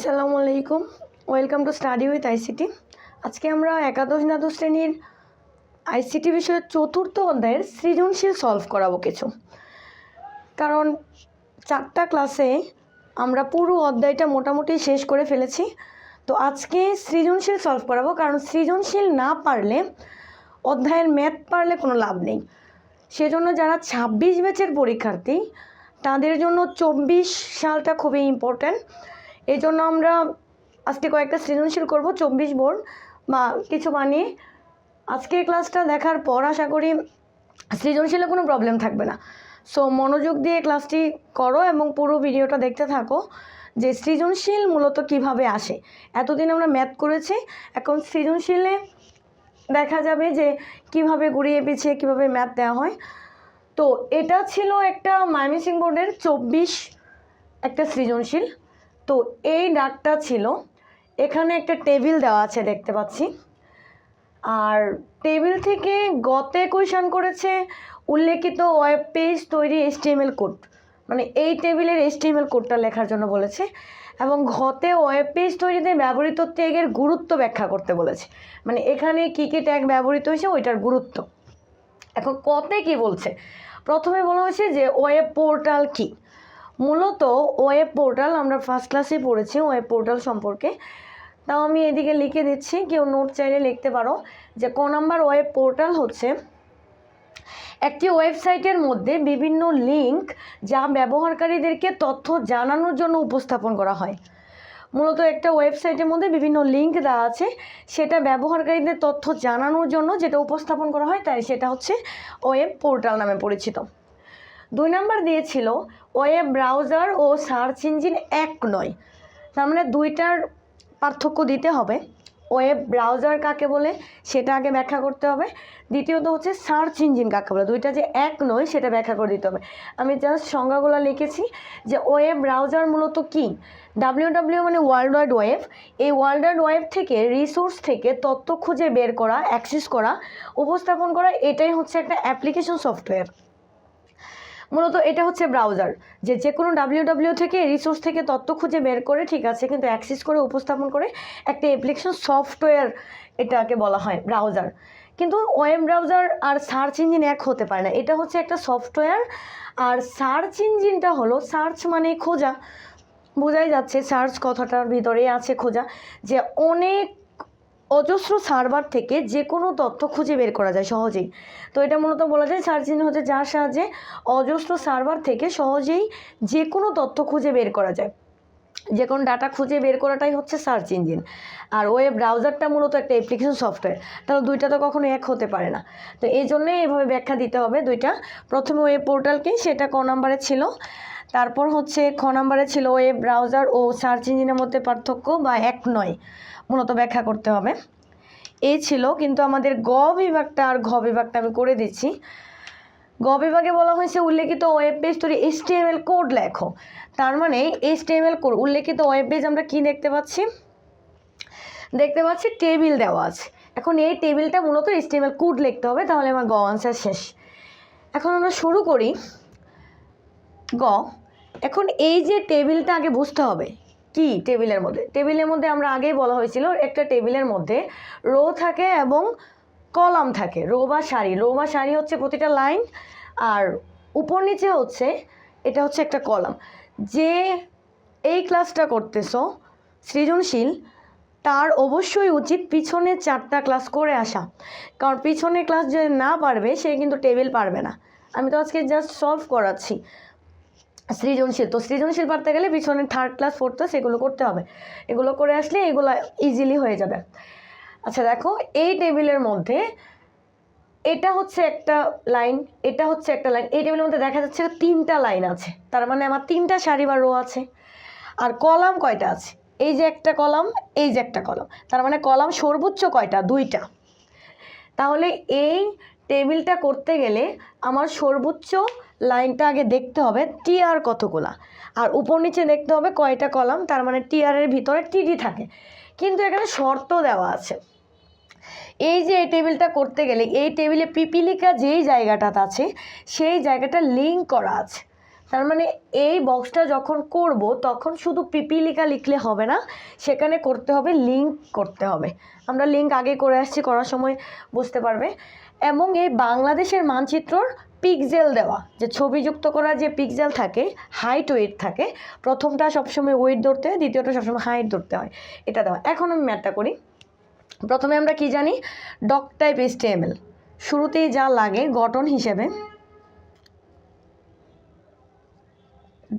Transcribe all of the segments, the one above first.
আসসালামু আলাইকুম, welcome to study with ICT. আজকে আমরা একাদশ দ্বাদশ শ্রেণীর আইসিটি বিষয়ের চতুর্থ অধ্যায়ের সৃজনশীল সলভ করাবো কিছু। কারণ 4টা ক্লাসে আমরা পুরো অধ্যায়টা মোটামুটি শেষ করে ফেলেছি। তো আজকে সৃজনশীল সলভ করাবো, কারণ সৃজনশীল না পারলে অধ্যায়ের ম্যাথ পারলে কোনো লাভ নেই। সেজন্য যারা 26 ব্যাচের পরীক্ষার্থী তাদের জন্য 24 সালটা খুবই ইম্পর্ট্যান্ট। এই জন্য আমরা আজকে কয়েকটা সৃজনশীল করব 24 বোর্ড বা কিছু বানিয়ে। আজকের ক্লাসটা দেখার পর আশা করি সৃজনশীলে কোনো প্রবলেম থাকবে না। সো মনোযোগ দিয়ে ক্লাসটি করো এবং পুরো ভিডিওটা দেখতে থাকো যে সৃজনশীল মূলত কিভাবে আসে। এতদিন আমরা ম্যাথ করেছি, এখন সৃজনশীলে দেখা যাবে যে কিভাবে ঘুরিয়ে পিছিয়ে কীভাবে ম্যাথ দেওয়া হয়। তো এটা ছিল একটা ময়মনসিংহ বোর্ডের 24 একটা সৃজনশীল। তো এই ডাকটা ছিল, এখানে একটা টেবিল দেওয়া আছে দেখতে পাচ্ছি, আর টেবিল থেকে গতে কোয়েশন করেছে উল্লেখিত ওয়েব পেজ তৈরি HTML কোড, মানে এই টেবিলের HTML কোডটা লেখার জন্য বলেছে, এবং ঘতে ওয়েব পেজ তৈরিতে ব্যবহৃত ট্যাগের গুরুত্ব ব্যাখ্যা করতে বলেছে, মানে এখানে কী কী ট্যাগ ব্যবহৃত হয়েছে ওইটার গুরুত্ব। এখন কতে কি বলছে, প্রথমে বলা হয়েছে যে ওয়েব পোর্টাল কি। মূলত ওয়েব পোর্টাল আমরা ফার্স্ট ক্লাসে পড়েছি ওয়েব পোর্টাল সম্পর্কে, তাও আমি এদিকে লিখে দিচ্ছি, কেউ নোট চাইলে লিখতে পারো যে ক নাম্বার ওয়েব পোর্টাল হচ্ছে একটি ওয়েবসাইটের মধ্যে বিভিন্ন লিঙ্ক যা ব্যবহারকারীদেরকে তথ্য জানানোর জন্য উপস্থাপন করা হয়। মূলত একটা ওয়েবসাইটের মধ্যে বিভিন্ন লিঙ্ক দেওয়া আছে, সেটা ব্যবহারকারীদের তথ্য জানানোর জন্য যেটা উপস্থাপন করা হয়, তাই সেটা হচ্ছে ওয়েব পোর্টাল নামে পরিচিত। 2 নাম্বার দিয়েছিল ওয়েব ব্রাউজার ও সার্চ ইঞ্জিন এক নয়, তার মানে দুইটার পার্থক্য দিতে হবে। ওয়েব ব্রাউজার কাকে বলে সেটা আগে ব্যাখ্যা করতে হবে, দ্বিতীয়ত হচ্ছে সার্চ ইঞ্জিন কাকে বলে, দুইটা যে এক নয় সেটা ব্যাখ্যা করে দিতে হবে। আমি জাস্ট সংজ্ঞাগুলো লিখেছি যে ওয়েব ব্রাউজার মূলত কি, WWW মানে ওয়ার্ল্ড ওয়াইড ওয়েব, এই ওয়ার্ল্ড ওয়াইড ওয়েব থেকে রিসোর্স থেকে তথ্য খুঁজে বের করা, অ্যাক্সেস করা, উপস্থাপন করা, এটাই হচ্ছে একটা অ্যাপ্লিকেশন সফটওয়্যার। মূলত এটা হচ্ছে ব্রাউজার, যে কোনো WWW থেকে রিসোর্স থেকে তথ্য খুঁজে বের করে, ঠিক আছে, কিন্তু অ্যাক্সেস করে উপস্থাপন করে একটা অ্যাপ্লিকেশন সফটওয়্যার, এটাকে বলা হয় ব্রাউজার। কিন্তু ওয়েব ব্রাউজার আর সার্চ ইঞ্জিন এক হতে পারে না, এটা হচ্ছে একটা সফটওয়্যার। আর সার্চ ইঞ্জিনটা হলো, সার্চ মানে খোঁজা, বোঝাই যাচ্ছে সার্চ কথাটার ভিতরেই আছে খোঁজা, যে অনেক অজস্র সার্ভার থেকে যে কোনো তথ্য খুঁজে বের করা যায় সহজেই। তো এটা মূলত বলা যায় সার্চ ইঞ্জিন হচ্ছে যার সাহায্যে অজস্র সার্ভার থেকে সহজেই যে কোনো তথ্য খুঁজে বের করা যায়, যে কোনো ডাটা খুঁজে বের করাটাই হচ্ছে সার্চ ইঞ্জিন। আর ওয়েব ব্রাউজারটা মূলত একটা অ্যাপ্লিকেশন সফটওয়্যার, তাহলে দুইটা তো কখনো এক হতে পারে না। তো এই জন্যই এভাবে ব্যাখ্যা দিতে হবে দুইটা। প্রথমে ওয়েব পোর্টালকে, সেটা ক নাম্বারে ছিল, তারপর হচ্ছে খ নাম্বারে ছিল ওয়েব ব্রাউজার ও সার্চ ইঞ্জিনের মধ্যে পার্থক্য বা এক নয়, মূলত ব্যাখ্যা করতে হবে। এই ছিল, কিন্তু আমাদের গ বিভাগটা আর ঘ বিভাগটা আমি করে দিচ্ছি। গ বিভাগে বলা হয়েছে উল্লেখিত ওয়েব পেজ তৈরি HTML কোড লেখো, তার মানে HTML কোড, উল্লেখিত ওয়েব পেজ আমরা কি দেখতে পাচ্ছি টেবিল দেওয়া আছে। এখন এই টেবিলটা মূলত HTML কোড লিখতে হবে, তাহলে আমার গ আনসার শেষ। এখন আমরা শুরু করি গ। এখন এই যে টেবিলটা আগে বুঝতে হবে কি, টেবিলের মধ্যে আমরা আগেই বলা হয়েছিল একটা টেবিলের মধ্যে রো থাকে এবং কলাম থাকে, রো বা সারি হচ্ছে প্রতিটা লাইন, আর উপর নিচে হচ্ছে এটা হচ্ছে একটা কলাম। যে এই ক্লাসটা করতেছো সৃজনশীল, তার অবশ্যই উচিত পিছনে 4টা ক্লাস করে আসা, কারণ পিছনের ক্লাস যে না পারবে সে কিন্তু টেবিল পারবে না। আমি তো আজকে জাস্ট সলভ করাচ্ছি সৃজনশীল, তো সৃজনশীল পারতে গেলে পিছনে 3rd ক্লাস 4th ক্লাস এগুলো করতে হবে, এগুলো করে আসলে এগুলো ইজিলি হয়ে যাবে। আচ্ছা দেখো, এই টেবিলের মধ্যে এটা হচ্ছে একটা লাইন, এটা হচ্ছে একটা লাইন, এই টেবিলের মধ্যে দেখা যাচ্ছে 3টা লাইন আছে, তার মানে আমার 3টা সারি বা রো আছে। আর কলাম কয়টা আছে, এই যে একটা কলাম, এই যে একটা কলাম, তার মানে কলাম সর্বোচ্চ কয়টা, 2টা। তাহলে এই টেবিলটা করতে গেলে আমার সর্বোচ্চ লাইনটা আগে দেখতে হবে টিআর কতগুলা, আর উপর নিচে দেখতে হবে কয়টা কলাম, তার মানে টিআরের ভিতরে টিডি থাকে। কিন্তু এখানে শর্ত দেওয়া আছে, এই যে এই টেবিলটা করতে গেলে এই টেবিলে পিপিলিকা যেই জায়গাটাতে আছে সেই জায়গাটা লিঙ্ক করা আছে, তার মানে এই বক্সটা যখন করব তখন শুধু পিপিলিকা লিখলে হবে না, সেখানে করতে হবে লিঙ্ক করতে হবে। আমরা লিঙ্ক আগে করে আসছি, করার সময় বুঝতে পারবে। এবং এই বাংলাদেশের মানচিত্রর পিক্সেল দেওয়া, যে ছবি যুক্ত করা যে পিক্সেল থাকে, হাইট ওয়েট থাকে, প্রথমটা সবসময় ওয়েট ধরতে হয়, দ্বিতীয়টা সবসময় হাইট ধরতে হয়, এটা দেওয়া। এখন আমি ম্যাথটা করি। প্রথমে আমরা কি জানি, ডক টাইপ HTML শুরুতেই যা লাগে গঠন হিসেবে,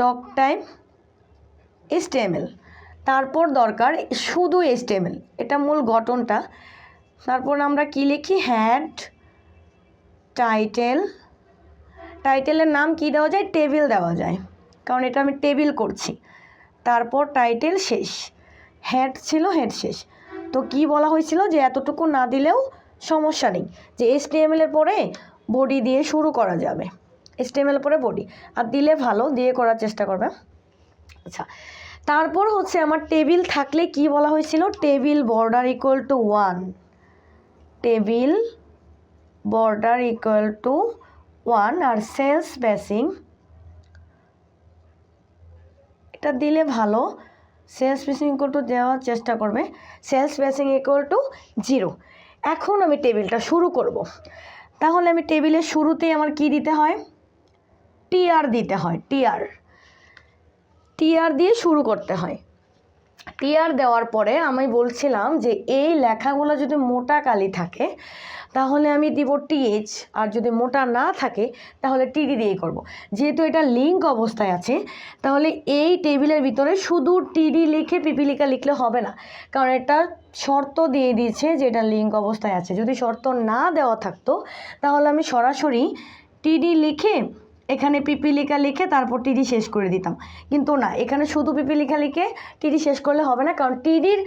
ডক টাইপ HTML, তারপর দরকার শুধু HTML, এটা মূল গঠনটা। তারপর আমরা কি লিখি, হ্যাড টাইটেল, টাইটেলের নাম কি দেওয়া যায়, টেবিল দেওয়া যায়, কারণ এটা আমি টেবিল করছি। তারপর টাইটেল শেষ, হেড ছিল, হেড শেষ। তো কি বলা হয়েছিল যে এতটুকু না দিলেও সমস্যা নেই, যে HTML এর পরে বডি দিয়ে শুরু করা যাবে, HTML পরে বডি, আর দিলে ভালো, দিয়ে করার চেষ্টা করবে। আচ্ছা, তারপর হচ্ছে আমার টেবিল থাকলে কি বলা হয়েছিল, table border equal to 1, table border equal to 1, আর সেল স্পেসিং এটা দিলে ভালো, সেল স্পেসিং ইকুয়াল টু দেওয়ার চেষ্টা করবে, সেল স্পেসিং ইকুয়াল টু 0। এখন আমি টেবিলটা শুরু করব, তাহলে আমি টেবিলের শুরুতেই আমার কি দিতে হয়, টিআর দিতে হয়, টিআর দিয়ে শুরু করতে হয়। টিআর দেওয়ার পরে আমি বলছিলাম যে এই লেখাগুলো যদি মোটা কালি থাকে তাহলে আমি দিব TH, আর যদি মোটা না থাকে তাহলে TD দিয়েই করব। যেহেতু এটা লিঙ্ক অবস্থায় আছে, তাহলে এই টেবিলের ভিতরে শুধু TD লিখে পিপিলিকা লিখলে হবে না, কারণ এটা শর্ত দিয়ে দিয়েছে যে এটা লিঙ্ক অবস্থায় আছে। যদি শর্ত না দেওয়া থাকতো তাহলে আমি সরাসরি TD লিখে এখানে পিপিলিকা লিখে তারপর TD শেষ করে দিতাম, কিন্তু না, এখানে শুধু পিপিলিকা লিখে TD শেষ করলে হবে না, কারণ TDর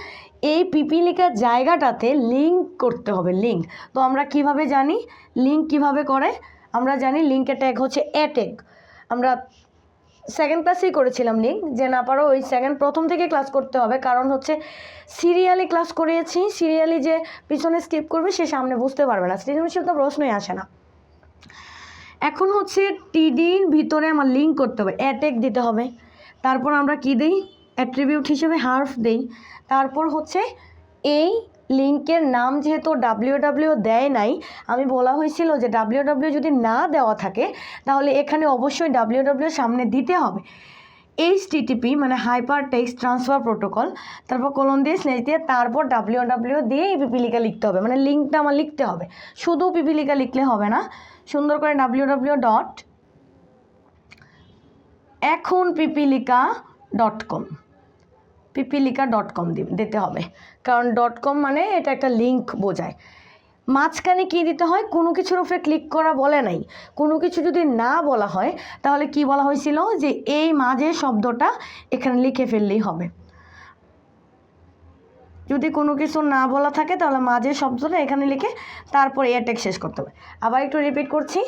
এই পিপিলিকার জায়গাটাতে লিঙ্ক করতে হবে, লিঙ্ক। তো আমরা কিভাবে জানি লিঙ্ক কিভাবে করে, আমরা জানি লিঙ্কের ট্যাগ হচ্ছে ট্যাগ। আমরা সেকেন্ড ক্লাসেই করেছিলাম লিঙ্ক, যে না পারো ওই প্রথম থেকে ক্লাস করতে হবে, কারণ হচ্ছে সিরিয়ালি ক্লাস করিয়েছি, সিরিয়ালি যে পিছনে স্কিপ করবে সে সামনে বুঝতে পারবে না, সৃজনশীল তো প্রশ্নই আসে না। এখন হচ্ছে টিডির ভিতরে আমার লিঙ্ক করতে হবে, ট্যাগ দিতে হবে। তারপর আমরা কি দিই, অ্যাট্রিবিউট হিসেবে হার্ফ দিই। তারপর হচ্ছে এই লিঙ্কের নাম যেহেতু www দেয় নাই, আমি বলা হয়েছিল যে www যদি না দেওয়া থাকে তাহলে এখানে অবশ্যই www সামনে দিতে হবে। HTTP মানে হাইপার টেক্সট ট্রান্সফার প্রোটোকল, তারপর কোলন দিয়ে স্ল্যাশ দিয়ে তারপর www দিয়ে এই পিপিলিকা লিখতে হবে, মানে লিঙ্কটা আমার লিখতে হবে, শুধু পিপিলিকা লিখলে হবে না। সুন্দর করে www ডট এখন পিপিলিকা.com, পিপিলিকা.com দিতে হবে, কারণ .com মানে এটা একটা লিঙ্ক বোঝায়। মাঝখানে কি দিতে হয়, কোনো কিছুর উপরে ক্লিক করা বলে নাই, কোনো কিছু যদি না বলা হয় তাহলে কি বলা হয়েছিল যে এই মাঝে শব্দটা এখানে লিখে ফেললেই হবে। যদি কোনো কিছু না বলা থাকে তাহলে মাঝে শব্দটা এখানে লিখে তারপর ট্যাগ শেষ করতে হবে। আবার একটু রিপিট করছি,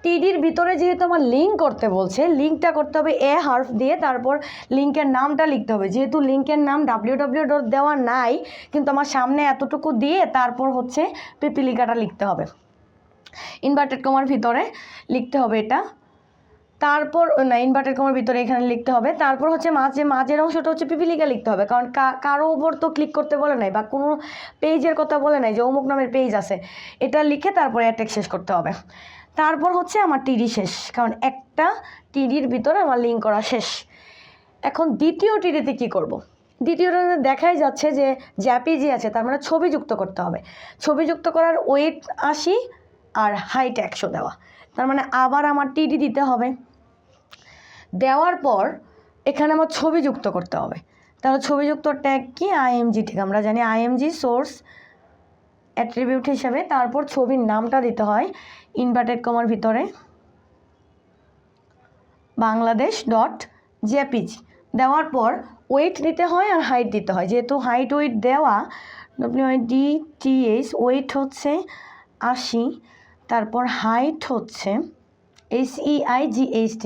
টিডির ভিতরে যেহেতু আমার লিঙ্ক করতে বলছে, লিঙ্কটা করতে হবে হার্ফ দিয়ে, তারপর লিঙ্কের নামটা লিখতে হবে। যেহেতু লিঙ্কের নাম www ডট দেওয়া নাই, কিন্তু আমার সামনে এতটুকু দিয়ে তারপর হচ্ছে পিপিলিকাটা লিখতে হবে, ইনভার্টেড কমার ভিতরে লিখতে হবে এটা। তারপর না, ইনভার্টেড কমার ভিতরে এখানে লিখতে হবে। তারপর হচ্ছে মাঝের অংশটা হচ্ছে পিপিলিকা লিখতে হবে, কারণ কারো উপর তো ক্লিক করতে বলে নাই বা কোনো পেজের কথা বলে নাই যে অমুক নামের পেজ আছে, এটা লিখে তারপরে ট্যাগ শেষ করতে হবে। তারপর হচ্ছে আমার টিডি শেষ, কারণ একটা টিডির ভিতরে আমার লিঙ্ক করা শেষ। এখন দ্বিতীয় টিডিতে কি করব, দ্বিতীয়টা দেখাই যাচ্ছে যে জ্যাপিজি আছে, তার মানে ছবি যুক্ত করতে হবে। ছবি যুক্ত করার ওয়েট 80 আর হাইট 100 দেওয়া, তার মানে আবার আমার টিডি দিতে হবে। দেওয়ার পর এখানে আমার ছবি যুক্ত করতে হবে, তাহলে ছবি যুক্ত ট্যাগ কি, IMG ঠিক আমরা জানি, IMG সোর্স অ্যাট্রিবিউট হিসেবে। তারপর ছবির নামটা দিতে হয় ইনভার্টেড কমার ভিতরে Bangladesh.jpg। দেওয়ার পর ওয়েট দিতে হয় আর হাইট দিতে হয়, যেহেতু হাইট ওয়েট দেওয়া WIDTH, ওয়েট হচ্ছে 80, তারপর হাইট হচ্ছে HEIGHT,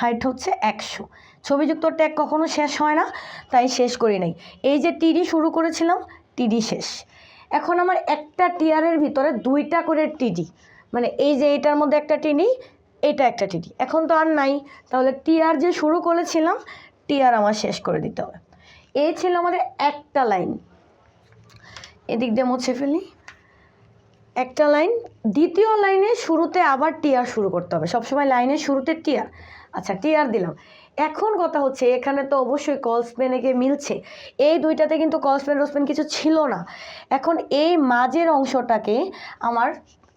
হাইট হচ্ছে 100। ছবিযুক্ত ট্যাগ কখনো শেষ হয় না, তাই শেষ করি নাই। এই যে টিডি শুরু করেছিলাম, টিডি শেষ। এখন আমার একটা টিআরের ভিতরে দুইটা করে টিডি, মানে এই যে এটার মধ্যে একটা টিডি, এটা একটা টিডি, এখন তো আর নাই, তাহলে টিআর যে শুরু করেছিলাম টিআর আমার শেষ করে দিতে হবে। এই ছিল আমাদের একটা লাইন, এদিক দিয়ে মুছে ফেলি, একটা লাইন। দ্বিতীয় লাইনের শুরুতে আবার টিআর শুরু করতে হবে, সবসময় লাইনের শুরুতে টিআর। আচ্ছা, টিআর দিলাম। এখন কথা হচ্ছে এখানে তো অবশ্যই কলস্পেনে মিলছে, এই দুইটাতে কিন্তু কলস্পেন রোসপেন কিছু ছিল না। এখন এই মাঝের অংশটাকে আমার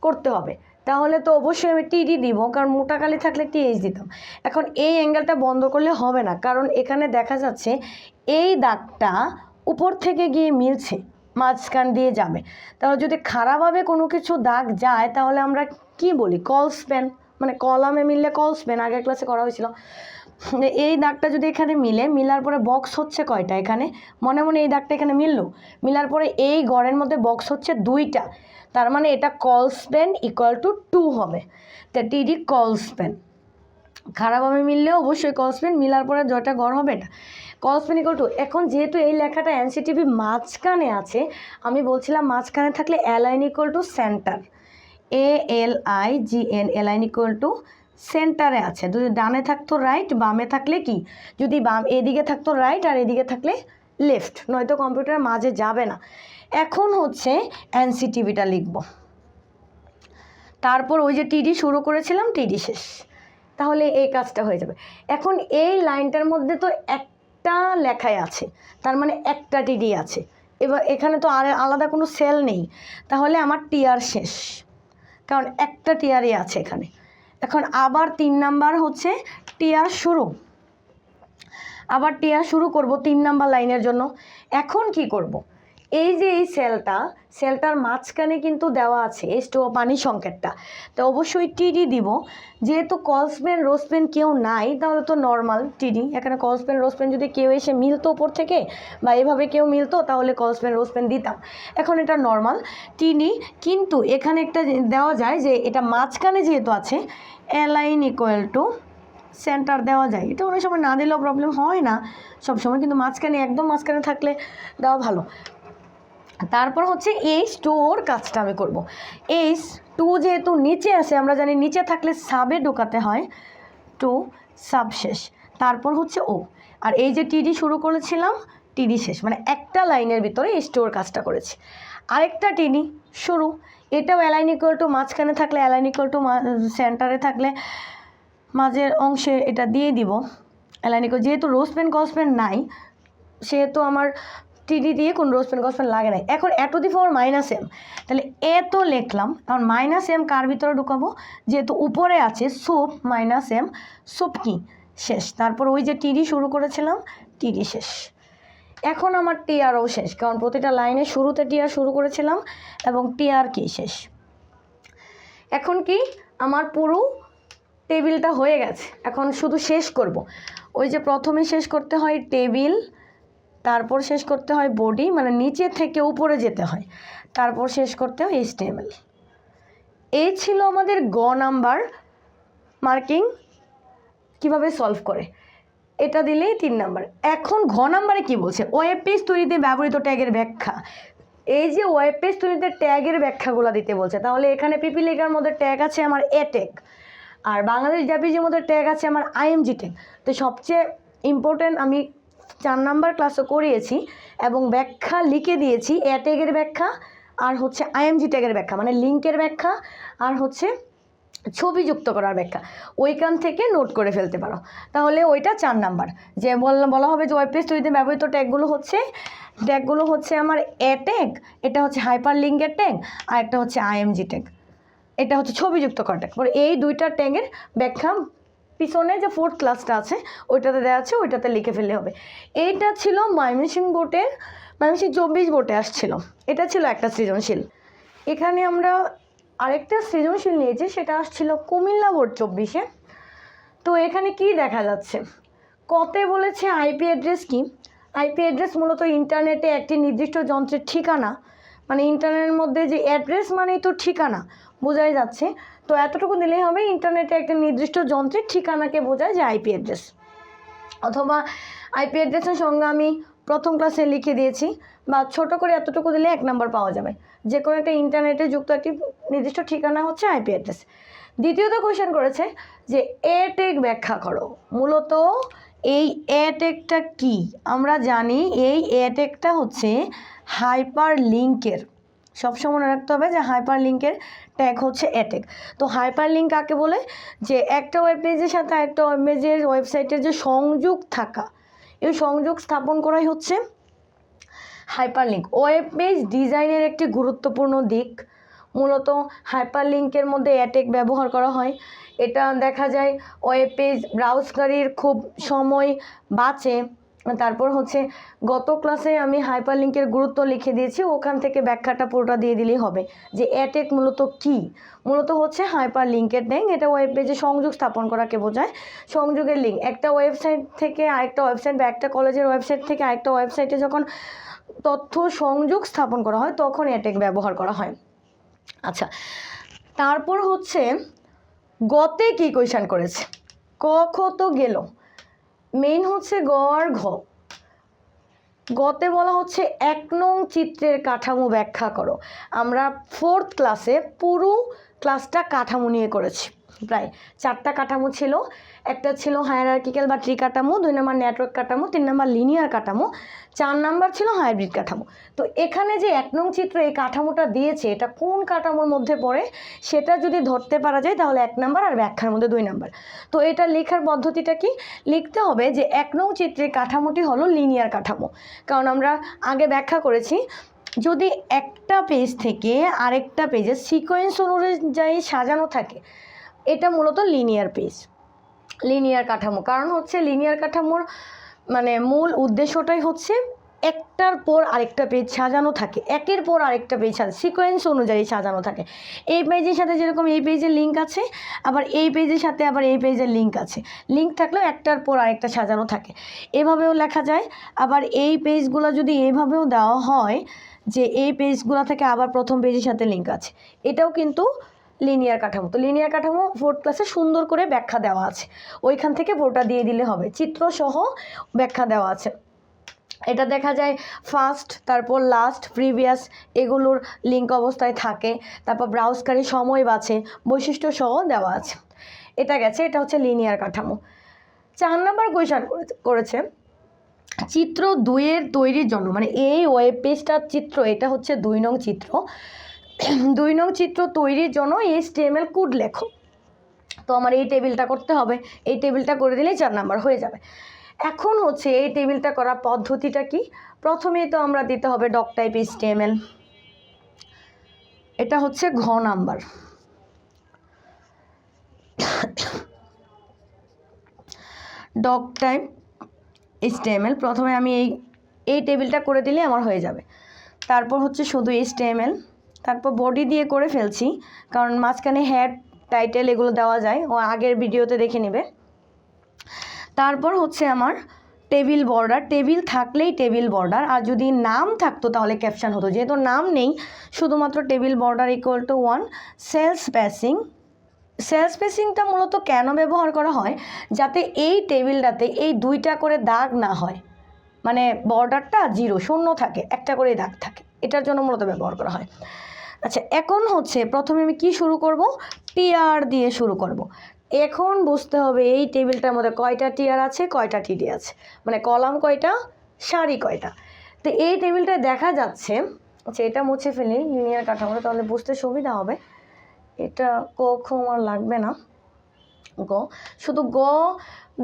করতে হবে, তাহলে তো অবশ্যই আমি টিডি দিব, কারণ মোটা কালি থাকলে টিএইচ দিতাম। এখন এই অ্যাঙ্গেলটা বন্ধ করলে হবে না, কারণ এখানে দেখা যাচ্ছে এই দাগটা উপর থেকে গিয়ে মিলছে, মাঝখান দিয়ে যাবে। তাহলে যদি খারাপভাবে কোনো কিছু দাগ যায় তাহলে আমরা কি বলি, কলস্পেন, মানে কলামে মিললে কলস্পেন, আগের ক্লাসে করা হয়েছিল। এই দাগটা যদি এখানে মিলে, মিলার পরে বক্স হচ্ছে কয়টা, এখানে মনে মনে এই দাগটা এখানে মিললো, মিলার পরে এই গড়ের মধ্যে বক্স হচ্ছে 2টা, তার মানে এটা কলস্পেন ইকুয়াল টু 2 হবে। তা টিডি কলস্পেন, খারাপভাবে মিললেও অবশ্যই কলস্পেন, মিলার পরে যেটা গড় হবে এটা কলস্পেন ইকুয়াল টু। এখন যেহেতু এই লেখাটা এনসিটিভি মাঝখানে আছে, আমি বলছিলাম মাঝখানে থাকলে align equal to centre, ALIGN, align equal to সেন্টারে আছে। যদি ডানে থাকতো রাইট, বামে থাকলে কি, যদি বাম এদিকে থাকতো রাইট আর এদিকে থাকলে লেফট, নয়তো কম্পিউটার মাঝে যাবে না। এখন হচ্ছে এনসিটিভিটা লিখব, তারপর ওই যে টিডি শুরু করেছিলাম টিডি শেষ, তাহলে এই কাজটা হয়ে যাবে। এখন এই লাইনটার মধ্যে তো একটা লেখাই আছে, তার মানে একটা টিডি আছে। এবার এখানে তো আর আলাদা কোনো সেল নেই, তাহলে আমার টিআর শেষ, কারণ একটা টিআরই আছে এখানে। এখন আবার 3 নাম্বার হচ্ছে টিআর শুরু, আবার টিআর শুরু করব 3 নাম্বার লাইনের জন্য। এখন কি করব, এই যে এই সেলটার মাঝখানে কিন্তু দেওয়া আছে H2O পানি সংকেতটা, তো অবশ্যই টিডি দিব। যেহেতু কলস্পেন রোসপেন কেউ নাই, তাহলে তো নর্মাল টিডি। এখানে কলস্পেন রোসপেন যদি কেউ এসে মিলতো উপর থেকে বা এভাবে কেউ মিলতো, তাহলে কলস্পেন রোসপেন দিতাম। এখন এটা নর্মাল টিডি, কিন্তু এখানে একটা দেওয়া যায় যে এটা মাঝখানে যেহেতু আছে, অ্যালাইন ইকুয়াল টু সেন্টার দেওয়া যায়। এটা অনেক সময় না দিলেও প্রবলেম হয় না সবসময়, কিন্তু মাঝখানে, একদম মাঝখানে থাকলে দেওয়া ভালো। তারপর হচ্ছে H2ওর কাজটা আমি করব। H2 যেহেতু নিচে আছে, আমরা জানি নিচে থাকলে সাবে ঢোকাতে হয়, 2 সাব শেষ, তারপর হচ্ছে ও। আর এই যে টিডি শুরু করেছিলাম টিডি শেষ, মানে একটা লাইনের ভিতরে H2ওর কাজটা করেছি। আরেকটা টিডি শুরু, এটাও অ্যালাইন ইকুয়াল টু মাঝখানে থাকলে, অ্যালাইন ইকুয়াল টু সেন্টারে থাকলে মাঝের অংশে এটা দিয়ে দিব অ্যালাইন ইকুয়াল। যেহেতু রোসপেন কলস্পেন নাই, সেহেতু আমার টিডি দিয়ে কোনো রোসপেন কলস্পেন লাগে নাই। এখন (-m), তাহলে এ তো লিখলাম, এখন -m কার ভিতরে ঢুকাবো, যেহেতু উপরে আছে সুপ, -m সুপ কি শেষ, তারপর ওই যে টিডি শুরু করেছিলাম টিডি শেষ। এখন আমার টিআরও শেষ, কারণ প্রতিটা লাইনের শুরুতে টিআর শুরু করেছিলাম এবং টিআর কি শেষ। এখন কি আমার পুরো টেবিলটা হয়ে গেছে, এখন শুধু শেষ করব। ওই যে প্রথমে শেষ করতে হয় টেবিল, তারপর শেষ করতে হয় বডি, মানে নিচে থেকে উপরে যেতে হয়, তারপর শেষ করতে হয় HTML। এই ছিল আমাদের গ নাম্বার মার্কিং কিভাবে সলভ করে, এটা দিলেই 3 নাম্বার। এখন ঘ নাম্বারে কি বলছে, ওয়েব পেজ তৈরিতে ব্যবহৃত ট্যাগের ব্যাখ্যা। এই যে ওয়েব পেজ তৈরিতে ট্যাগের ব্যাখ্যাগুলো দিতে বলছে, তাহলে এখানে পিপিলিকার মধ্যে ট্যাগ আছে আমার এ ট্যাগ, আর বাংলাদেশ জেপিজির মধ্যে ট্যাগ আছে আমার IMG ট্যাগ। তো সবচেয়ে ইম্পর্টেন্ট আমি 4 নাম্বার ক্লাসও করিয়েছি এবং ব্যাখ্যা লিখে দিয়েছি, এ ট্যাগের ব্যাখ্যা আর হচ্ছে IMG ট্যাগের ব্যাখ্যা, মানে লিঙ্কের ব্যাখ্যা আর হচ্ছে ছবি যুক্ত করার ব্যাখ্যা। ওইখান থেকে নোট করে ফেলতে পারো, তাহলে ওইটা 4 নাম্বার। যে বলা হবে যে ওয়েব পেজ তৈরিতে ব্যবহৃত ট্যাগগুলো হচ্ছে আমার এ ট্যাগ, এটা হচ্ছে হাইপার লিঙ্কের ট্যাগ, আর একটা হচ্ছে IMG ট্যাগ, এটা হচ্ছে ছবি যুক্ত করা ট্যাগ। এই দুইটা ট্যাগের ব্যাখ্যা পিছনে যে 4th ক্লাসটা আছে ওইটাতে দেওয়া আছে, ওইটাতে লিখে ফেললে হবে। এইটা ছিল ময়মনসিংহ 24 বোর্ডে আসছিল, এটা ছিল একটা সৃজনশীল। এখানে আমরা আরেকটা সৃজনশীল নিয়েছি, সেটা আসছিল কুমিল্লা বোর্ড 24-এ। তো এখানে কি দেখা যাচ্ছে, কতে বলেছে আইপি অ্যাড্রেস কি। আইপি অ্যাড্রেস মূলত ইন্টারনেটে একটি নির্দিষ্ট যন্ত্রের ঠিকানা, মানে ইন্টারনেটের মধ্যে যে অ্যাড্রেস মানেই তো ঠিকানা, বোঝাই যাচ্ছে। তো এতটুকু দিলেই হবে, ইন্টারনেটে একটা নির্দিষ্ট যন্ত্রের ঠিকানাকে বোঝায় যে আইপি অ্যাড্রেস। অথবা আইপি অ্যাড্রেসের সঙ্গে আমি প্রথম ক্লাসে লিখে দিয়েছি, বা ছোট করে এতটুকু দিলে 1 নাম্বার পাওয়া যাবে। যে কোনো একটা ইন্টারনেটে যুক্ত একটি নির্দিষ্ট ঠিকানা হচ্ছে আইপি অ্যাড্রেস। দ্বিতীয়ত কোয়েশ্চেন করেছে যে এটেক ব্যাখ্যা করো। মূলত এই এটেকটা কি? আমরা জানি এই এটেকটা হচ্ছে হাইপার লিঙ্কের, সবসময় মনে রাখতে হবে যে হাইপার লিঙ্কের ট্যাগ হচ্ছে এটেক। তো হাইপার লিঙ্ক কাকে বলে? যে একটা ওয়েব পেজের সাথে একটা ওয়েব পেজের ওয়েবসাইটের যে সংযোগ থাকা, এই সংযোগ স্থাপন করাই হচ্ছে হাইপার লিঙ্ক। ওয়েব পেজ ডিজাইনের একটি গুরুত্বপূর্ণ দিক। মূলত হাইপার লিঙ্কের মধ্যে অ্যাটেক ব্যবহার করা হয়। এটা দেখা যায় ওয়েব পেজ ব্রাউজকারীর খুব সময় বাঁচে। তারপর হচ্ছে গত ক্লাসে আমি হাইপার লিঙ্কের গুরুত্ব লিখে দিয়েছি, ওখান থেকে ব্যাখ্যাটা পুরোটা দিয়ে দিলেই হবে যে অ্যাটেক মূলত কি। মূলত হচ্ছে হাইপার লিঙ্কের ট্যাগ। এটা ওয়েব পেজে সংযোগ স্থাপন করাকে বোঝায়। সংযোগের লিঙ্ক একটা ওয়েবসাইট থেকে আরেকটা ওয়েবসাইট বা একটা কলেজের ওয়েবসাইট থেকে আরেকটা ওয়েবসাইটে যখন তথ্য সংযোগ স্থাপন করা হয় তখন অ্যাটেক ব্যবহার করা হয়। আচ্ছা, তারপর হচ্ছে গতে কি কোয়েশ্চেন করেছে? ক খ তো গেল, মেইন হচ্ছে গ আর ঘ। গতে বলা হচ্ছে 1 নং চিত্রের কাঠামো ব্যাখ্যা করো। আমরা 4th ক্লাসে পুরো ক্লাসটা কাঠামো নিয়ে করেছি। প্রায় 4টা কাঠামো ছিল। একটা ছিল হায়ারার্কিক্যাল বা ট্রি কাঠামো, 2 নম্বর নেটওয়ার্ক কাঠামো, 3 নম্বর লিনিয়ার কাঠামো, 4 নম্বর ছিল হাইব্রিড কাঠামো। তো এখানে যে 1 নং চিত্র এই কাঠামোটা দিয়েছে, এটা কোন কাঠামোর মধ্যে পড়ে সেটা যদি ধরতে পারা যায় তাহলে 1 নম্বর, আর ব্যাখ্যার মধ্যে 2 নম্বর। তো এটা লেখার পদ্ধতিটা কি? লিখতে হবে যে 1 নং চিত্রের কাঠামোটি হলো লিনিয়ার কাঠামো। কারণ আমরা আগে ব্যাখ্যা করেছি, যদি একটা পেজ থেকে আরেকটা পেজের সিকোয়েন্স অনুযায়ী সাজানো থাকে, এটা মূলত লিনিয়ার পেজ, লিনিয়ার কাঠামো। কারণ হচ্ছে লিনিয়ার কাঠামোর মানে মূল উদ্দেশ্যটাই হচ্ছে একটার পর আরেকটা পেজ সাজানো থাকে, একের পর আরেকটা পেজ সিকোয়েন্স অনুযায়ী সাজানো থাকে। এই পেজের সাথে যেরকম এই পেজের লিঙ্ক আছে, আবার এই পেজের সাথে আবার এই পেজের লিঙ্ক আছে। লিঙ্ক থাকলেও একটার পর আরেকটা সাজানো থাকে, এভাবেও লেখা যায়। আবার এই পেজগুলো যদি এইভাবেও দেওয়া হয় যে এই পেজগুলো থেকে আবার প্রথম পেজের সাথে লিঙ্ক আছে, এটাও কিন্তু লিনিয়ার কাঠামো। তো লিনিয়ার কাঠামো 4th ক্লাসে সুন্দর করে ব্যাখ্যা দেওয়া আছে, ওইখান থেকে পুরোটা দিয়ে দিলে হবে, চিত্রসহ ব্যাখ্যা দেওয়া আছে। এটা দেখা যায় ফার্স্ট, তারপর লাস্ট, প্রিভিয়াস, এগুলোর লিঙ্ক অবস্থায় থাকে। তারপর ব্রাউজকারী সময় বাঁচে, বৈশিষ্ট্য সহ দেওয়া আছে। এটা গেছে, এটা হচ্ছে লিনিয়ার কাঠামো। 4 নম্বর কোয়েশ্চেন করেছে চিত্র 2-এর তৈরির জন্য, মানে এই ওয়েব পেজটার চিত্র, এটা হচ্ছে 2 নং চিত্র। 2 নং চিত্র তৈরির জন্য HTML কোড লেখো। তো আমার এই টেবিলটা করতে হবে, এই টেবিলটা করে দিলেই 4 নাম্বার হয়ে যাবে। এখন হচ্ছে এই টেবিলটা করার পদ্ধতিটা কি? প্রথমেই তো আমরা দিতে হবে ডক টাইপ HTML, এটা হচ্ছে ঘ নাম্বার। ডক টাইপ HTML প্রথমে আমি এই টেবিলটা করে দিলে আমার হয়ে যাবে। তারপর হচ্ছে শুধু HTML, তারপর বডি দিয়ে করে ফেলছি কারণ মাঝখানে হেড টাইটেল এগুলো দেওয়া যায়, ও আগের ভিডিওতে দেখে নেবে। তারপর হচ্ছে আমার টেবিল বর্ডার, টেবিল থাকলেই টেবিল বর্ডার, আর যদি নাম থাকতো তাহলে ক্যাপশন হতো। যেহেতু নাম নেই, শুধুমাত্র table border equal to 1। Cell spacing, cell স্পেসিংটা মূলত কেন ব্যবহার করা হয়? যাতে এই টেবিলটাতে এই 2টা করে দাগ না হয়, মানে বর্ডারটা 0 শূন্য থাকে, একটা করে দাগ থাকে, এটার জন্য মূলত ব্যবহার করা হয়। আচ্ছা, এখন হচ্ছে প্রথমে আমি কি শুরু করব? টিআর দিয়ে শুরু করব। এখন বুঝতে হবে এই টেবিলটার মধ্যে কয়টা টিআর আছে, কয়টা টিডি আছে, মানে কলাম কয়টা, সারি কয়টা। তো এই টেবিলটায় দেখা যাচ্ছে, আচ্ছা এটা মুছে ফেলি লিনিয়ার কাঠামোটা, তাহলে বুঝতে সুবিধা হবে। এটা ক খ আমার লাগবে না, গ শুধু গ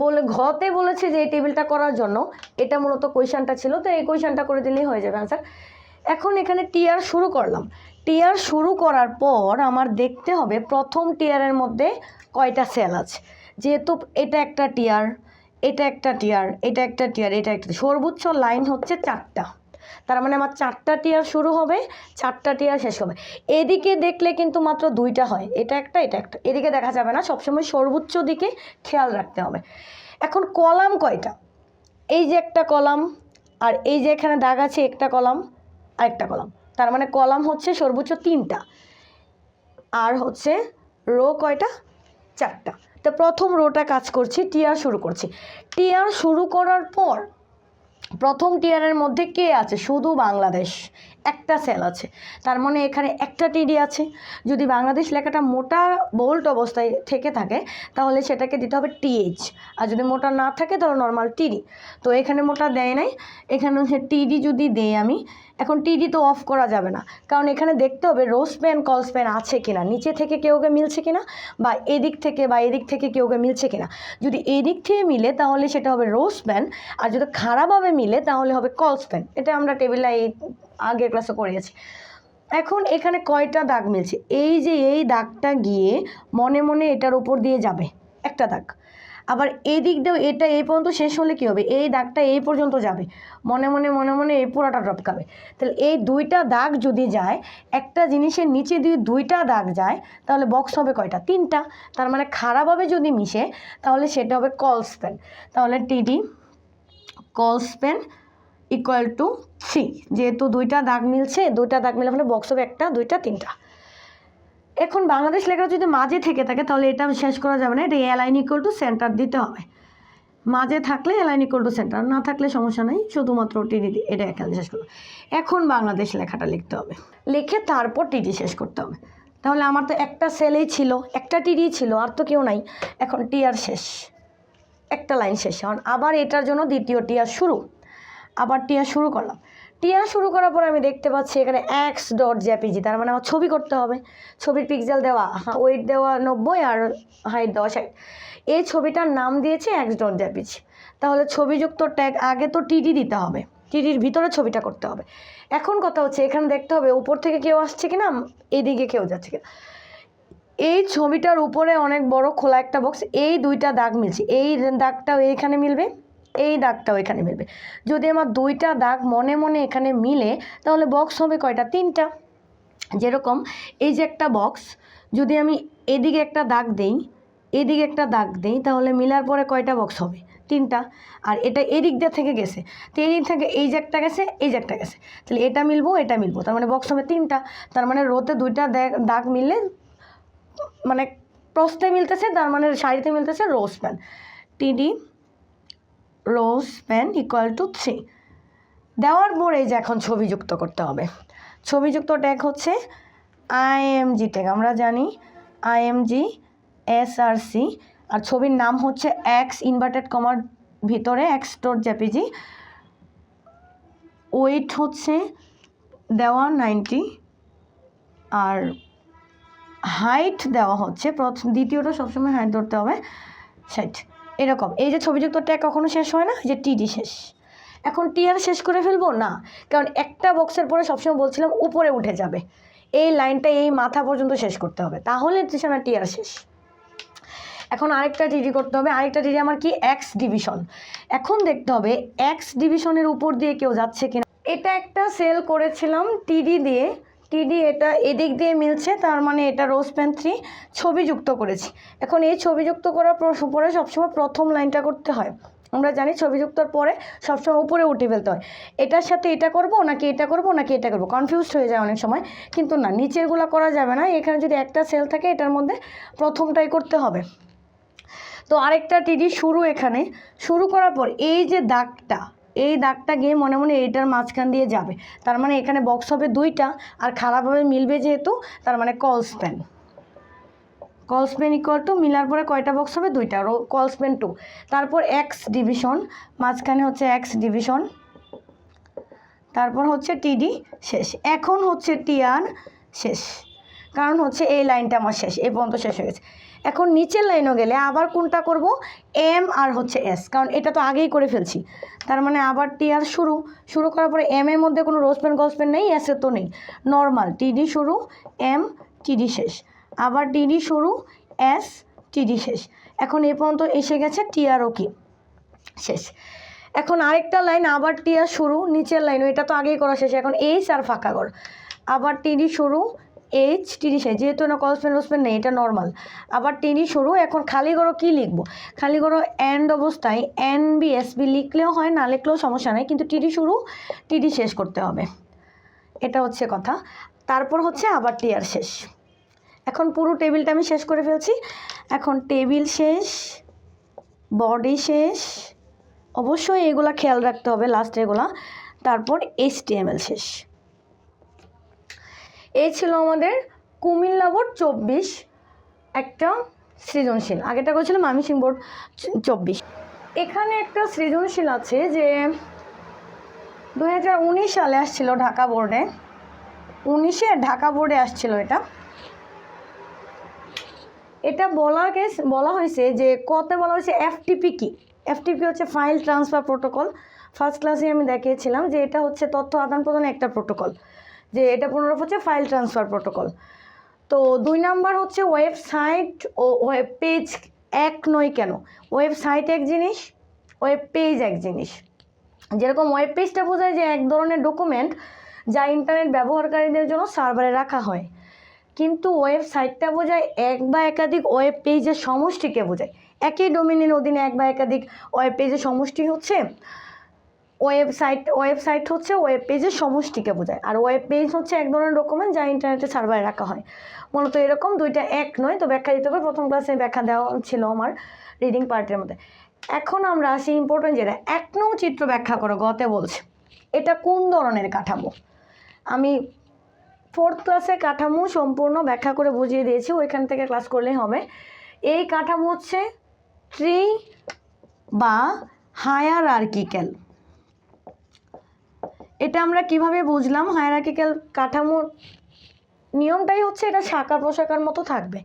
বলে, ঘতে বলেছে যে এই টেবিলটা করার জন্য, এটা মূলত কোয়েশ্চেনটা ছিল, তো এই কোয়েশ্চেনটা করে দিলেই হয়ে যাবে আনসার। এখন এখানে টিআর শুরু করলাম, টিআর শুরু করার পর আমার দেখতে হবে প্রথম টিআরের মধ্যে কয়টা সেল আছে। যেহেতু এটা একটা টিআর, এটা একটা টিআর, এটা একটা টিআর, এটা একটা, সর্বোচ্চ লাইন হচ্ছে 4টা, তার মানে আমার 4টা টিআর শুরু হবে, 4টা টিআর শেষ হবে। এদিকে দেখলে কিন্তু মাত্র 2টা হয়, এটা একটা, এটা একটা, এদিকে দেখা যাবে না, সবসময় সর্বোচ্চ দিকে খেয়াল রাখতে হবে। এখন কলাম কয়টা? এই যে একটা কলাম, আর এই যে এখানে দাগ আছে একটা কলাম, আরেকটা কলাম, তার মানে কলাম হচ্ছে সর্বোচ্চ 3টা, আর হচ্ছে রো কয়টা? 4টা। তো প্রথম রোটা কাজ করছি, টিআর শুরু করছি। টিআর শুরু করার পর প্রথম টিয়ারের মধ্যে কে আছে? শুধু বাংলাদেশ, একটা সেল আছে, তার মানে এখানে একটা টিডি আছে। যদি বাংলাদেশ লেখাটা মোটা বোল্ড অবস্থায় থেকে থাকে তাহলে সেটাকে দিতে হবে টিএইচ, আর যদি মোটা না থাকে তাহলে নর্মাল টিডি। তো এখানে মোটা দেয় নাই, এখানে হচ্ছে টিডি যদি দেই আমি, এখন টিডি তো অফ করা যাবে না, কারণ এখানে দেখতে হবে রোজ পেন কলস পেন আছে কিনা, নিচে থেকে কেউকে মিলছে কিনা, বা এদিক থেকে কেউকে মিলছে কিনা। যদি এদিক থেকে মিলে তাহলে সেটা হবে রোজ পেন, আর যদি খারাপভাবে মিলে তাহলে হবে কলস পেন। এটা আমরা টেবিলে আগের ক্লাসে করিয়েছি। এখন এখানে কয়টা দাগ মিলছে? এই যে এই দাগটা গিয়ে মনে মনে এটার উপর দিয়ে যাবে, একটা দাগ। আবার এই দিক দিয়েও এটা এই পর্যন্ত শেষ হলে কী হবে? এই দাগটা এই পর্যন্ত যাবে, মনে মনে এই পুরোটা টপকাবে। তাহলে এই দুইটা দাগ যদি যায়, একটা জিনিসের নিচে দিয়ে দুইটা দাগ যায়, তাহলে বক্স হবে কয়টা? তিনটা। তার মানে খারাপভাবে যদি মিশে তাহলে সেটা হবে কলস পেন। তাহলে টিডি কলস পেন ইকুয়াল টু 3, যেহেতু দুইটা দাগ মিলছে, দুইটা দাগ মিলে ফেলে বক্স হবে একটা, দুইটা, তিনটা। এখন বাংলাদেশ লেখা যদি মাঝে থেকে থাকে তাহলে এটা শেষ করা যাবে না, এটা অ্যালাইন ইকুয়াল টু সেন্টার দিতে হবে। মাঝে থাকলে অ্যালাইন ইকুয়াল টু সেন্টার, না থাকলে সমস্যা নেই, শুধুমাত্র টিডি এটা এখানে শেষ করবে। এখন বাংলাদেশ লেখাটা লিখতে হবে, লিখে তারপর টিডি শেষ করতে হবে। তাহলে আমার তো একটা সেলেই ছিল, একটা টিডি ছিল, আর তো কেউ নাই। এখন টিআর শেষ, একটা লাইন শেষ। এখন আবার এটার জন্য দ্বিতীয় টিআর শুরু, আবার টিআর শুরু করলাম। টিআর শুরু করার পর আমি দেখতে পাচ্ছি এখানে এক্স ডট জেপিজি, তার মানে আমার ছবি করতে হবে। ছবির পিক্সেল দেওয়া, ওয়েট দেওয়া 90 আর হাইট দেওয়া 60। এই ছবিটার নাম দিয়েছে এক্স ডট জেপিজি। তাহলে ছবিযুক্ত ট্যাগ, আগে তো টিডি দিতে হবে, টিডির ভিতরে ছবিটা করতে হবে। এখন কথা হচ্ছে এখানে দেখতে হবে উপর থেকে কেউ আসছে কিনা, এদিকে কেউ যাচ্ছে কিনা। এই ছবিটার উপরে অনেক বড় খোলা একটা বক্স, এই দুইটা দাগ মিলছে, এই দাগটাও এইখানে মিলবে, এই দাগটাও এখানে মিলবে। যদি আমার দুইটা দাগ মনে মনে এখানে মিলে তাহলে বক্স হবে কয়টা? তিনটা। যেরকম এই যে একটা বক্স, যদি আমি এদিকে একটা দাগ দেই, এদিকে একটা দাগ দেই, তাহলে মিলার পরে কয়টা বক্স হবে? তিনটা। আর এটা এদিক দিয়ে থেকে গেছে, তো এদিক থেকে এই যে একটা গেছে, এই যে একটা গেছে, তাহলে এটা মিলবো, এটা মিলবো, তার মানে বক্স হবে তিনটা। তার মানে রোতে দুইটা দাগ মিললে, মানে প্রস্থে মিলতেছে, তার মানে সারিতে মিলতেছে রোজ পেন। টিডি রোজ পেন ইকুয়াল টু 3 দেওয়ার পরে যে এখন ছবি যুক্ত করতে হবে। ছবিযুক্ত ট্যাগ হচ্ছে আইএমজি ট্যাগ, আমরা জানি আইএমজি এসআরসি, আর ছবির নাম হচ্ছে এক্স ইনভার্টেড কমার ভিতরে এক্স ডট জেপিজি। ওয়েট হচ্ছে দেওয়া 90, আর হাইট দেওয়া হচ্ছে, দ্বিতীয়টা সবসময় হাইট ধরতে হবে 60। এরকম এই যে ছবিযুক্ত ট্যাগ কখনো শেষ হয় না, যে টিডি শেষ। এখন টিআর শেষ করে ফেলবো না, কারণ একটা বক্সের পরে সবসময় বলছিলাম উপরে উঠে যাবে, এই লাইনটা এই মাথা পর্যন্ত শেষ করতে হবে, তাহলে টিআর শেষ। এখন আরেকটা টিডি করতে হবে, আরেকটা টিডি আমার কি? X division. এখন দেখতে হবে এক্স ডিভিশনের উপর দিয়ে কেউ যাচ্ছে কিনা। এটা একটা সেল করেছিলাম টিডি দিয়ে, টিডি এটা এদিক দিয়ে মিলছে, তার মানে এটা রোজ পেন 3 ছবি যুক্ত করেছি। এখন এই ছবি যুক্ত করার পরে সবসময় প্রথম লাইনটা করতে হয়, আমরা জানি ছবি যুক্তর পরে সবসময় উপরে উঠে ফেলতে হয়। এটার সাথে এটা করব নাকি এটা করব নাকি এটা করব, কনফিউজড হয়ে যায় অনেক সময়। কিন্তু না, নিচেরগুলো করা যাবে না, এখানে যদি একটা সেল থাকে এটার মধ্যে প্রথমটাই করতে হবে। তো আরেকটা টিডি শুরু, এখানে শুরু করার পর এই যে দাগটা, এই দাগটা গিয়ে মনে মনে এইটার মাঝখান দিয়ে যাবে, তার মানে এখানে বক্স হবে দুইটা, আর খারাপভাবে মিলবে যেহেতু, তার মানে কলস পেন। কলস পেন ইকুয়াল টু মিলার পরে কয়টা বক্স হবে? দুইটা, কলস পেন 2। তারপর এক্স ডিভিশন, মাঝখানে হচ্ছে এক্স ডিভিশন, তারপর হচ্ছে টিডি শেষ। এখন হচ্ছে টিআর শেষ, কারণ হচ্ছে এই লাইনটা আমার শেষ, এই পর্যন্ত শেষ হয়ে গেছে। এখন নিচের লাইনও গেলে আবার কোনটা করব? এম আর হচ্ছে এস, কারণ এটা তো আগেই করে ফেলছি। তার মানে আবার টিআর শুরু করার পরে এম এর মধ্যে কোনো রোজ পেন গলস পেন নেই, এসে তো নেই, নর্মাল টিডি শুরু, এম টিডি শেষ, আবার টিডি শুরু, এস টিডি শেষ। এখন এই পর্যন্ত এসে গেছে, টিআরও কি শেষ। এখন আরেকটা লাইন, আবার টিআর শুরু, নিচের লাইন, এটা তো আগেই করা শেষ। এখন এইচ আর ফাঁকা ঘর, আবার টিডি শুরু, এইচ টিডি শেষ, যেহেতু না কলস পেন রোজ পেন নেই, এটা নর্মাল। আবার টিডি শুরু, এখন খালি ঘরও কী লিখবো? খালি ঘরও এন্ড অবস্থায় এন বি এস বি লিখলেও হয়, না লিখলেও সমস্যা নেই, কিন্তু টিডি শুরু টিডি শেষ করতে হবে, এটা হচ্ছে কথা। তারপর হচ্ছে আবার টিআর শেষ। এখন পুরো টেবিলটা আমি শেষ করে ফেলছি। এখন টেবিল শেষ, বডি শেষ, অবশ্যই এগুলা খেয়াল রাখতে হবে লাস্ট এগুলা। তারপর HTML শেষ। এই ছিল আমাদের কুমিল্লা বোর্ড 24 একটা সৃজনশীল। আগেটা করেছিল ময়মনসিংহ বোর্ড 24। এখানে একটা সৃজনশীল আছে যে 2019 সালে আসছিল ঢাকা বোর্ডে, 19-এ ঢাকা বোর্ডে আসছিল। এটা বলা হয়েছে যে কতে বলা হয়েছে FTP কি। FTP হচ্ছে ফাইল ট্রান্সফার প্রোটোকল। ফার্স্ট ক্লাসে আমি দেখিয়েছিলাম যে এটা হচ্ছে তথ্য আদান প্রদানের একটা প্রোটোকল, যে এটা পুনরূপ হচ্ছে ফাইল ট্রান্সফার প্রোটোকল। তো 2 নাম্বার হচ্ছে ওয়েবসাইট ও ওয়েব পেজ এক নয় কেন। ওয়েবসাইট এক জিনিস, ওয়েব পেজ এক জিনিস। যেরকম ওয়েব পেজটা বোঝায় যে এক ধরনের ডকুমেন্ট যা ইন্টারনেট ব্যবহারকারীদের জন্য সার্ভারে রাখা হয়, কিন্তু ওয়েবসাইটটা বোঝায় এক বা একাধিক ওয়েব পেজের সমষ্টিকে বোঝায়। একই ডোমেনের অধীনে এক বা একাধিক ওয়েব পেজের সমষ্টি হচ্ছে ওয়েবসাইট হচ্ছে ওয়েব পেজের সমষ্টিকে বোঝায়। আর ওয়েব পেজ হচ্ছে এক ধরনের ডকুমেন্ট যা ইন্টারনেটে সার্ভারে রাখা হয়। মূলত এরকম দুইটা এক নয়, তো ব্যাখ্যা দিতে হবে। প্রথম ক্লাসে ব্যাখ্যা দেওয়া ছিল আমার রিডিং পার্টের মধ্যে। এখন আমরা আসি ইম্পর্টেন্ট যেটা 1 নং চিত্র ব্যাখ্যা করো, গতে বলছে এটা কোন ধরনের কাঠামো। আমি 4th ক্লাসে কাঠামো সম্পূর্ণ ব্যাখ্যা করে বুঝিয়ে দিয়েছি, ওইখান থেকে ক্লাস করলেই হবে। এই কাঠামো হচ্ছে ট্রি বা হায়ারার্কিক্যাল। এটা আমরা কিভাবে বুঝলাম? হায়ারার্কিক্যাল কাঠামোর নিয়মটাই হচ্ছে এটা শাখা প্রশাখার মতো থাকবে।